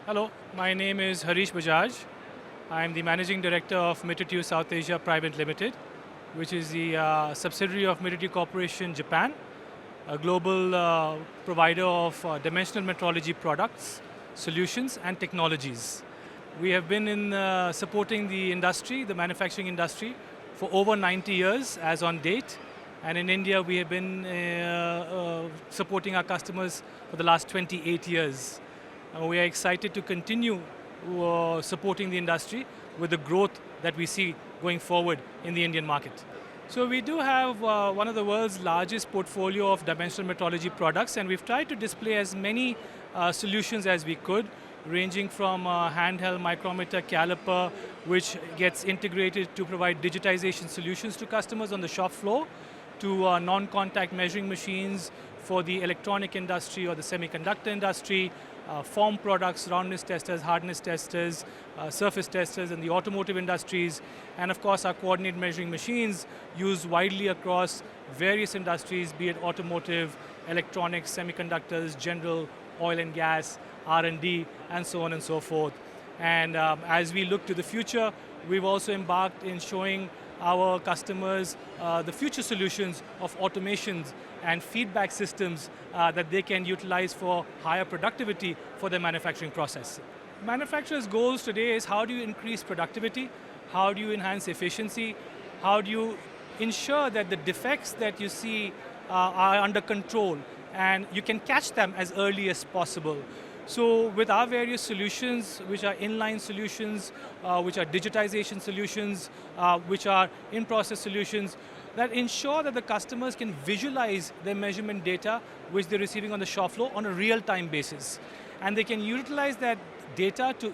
Hello, my name is Harrish Bajaj. I'm the Managing Director of Mitutoyo South Asia Private Limited, which is the subsidiary of Mitutoyo Corporation Japan, a global provider of dimensional metrology products, solutions, and technologies. We have been in supporting the industry, the manufacturing industry, for over 90 years as on date. And in India, we have been supporting our customers for the last 28 years. We are excited to continue supporting the industry with the growth that we see going forward in the Indian market. So we do have one of the world's largest portfolio of dimensional metrology products, and we've tried to display as many solutions as we could, ranging from a handheld micrometer caliper, which gets integrated to provide digitization solutions to customers on the shop floor, to non-contact measuring machines for the electronic industry or the semiconductor industry, form products, roundness testers, hardness testers, surface testers in the automotive industries, and of course our coordinate measuring machines used widely across various industries, be it automotive, electronics, semiconductors, general, oil and gas, R&D, and so on and so forth. And as we look to the future, we've also embarked in showing our customers the future solutions of automations and feedback systems that they can utilize for higher productivity for their manufacturing process. Manufacturers' goals today is how do you increase productivity, how do you enhance efficiency, how do you ensure that the defects that you see are under control and you can catch them as early as possible. So with our various solutions, which are inline solutions, which are digitization solutions, which are in-process solutions, that ensure that the customers can visualize their measurement data which they're receiving on the shop floor on a real-time basis. And they can utilize that data to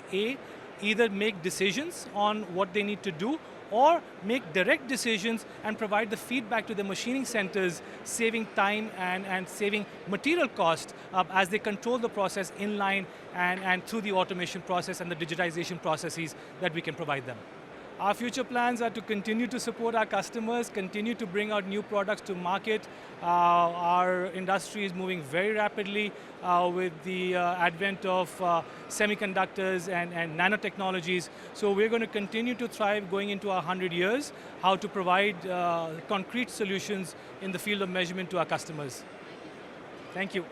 either make decisions on what they need to do or make direct decisions and provide the feedback to the machining centers, saving time and saving material cost as they control the process inline and through the automation process and the digitization processes that we can provide them. Our future plans are to continue to support our customers, continue to bring out new products to market. Our industry is moving very rapidly with the advent of semiconductors and nanotechnologies. So we're going to continue to thrive going into our 100 years, how to provide concrete solutions in the field of measurement to our customers. Thank you.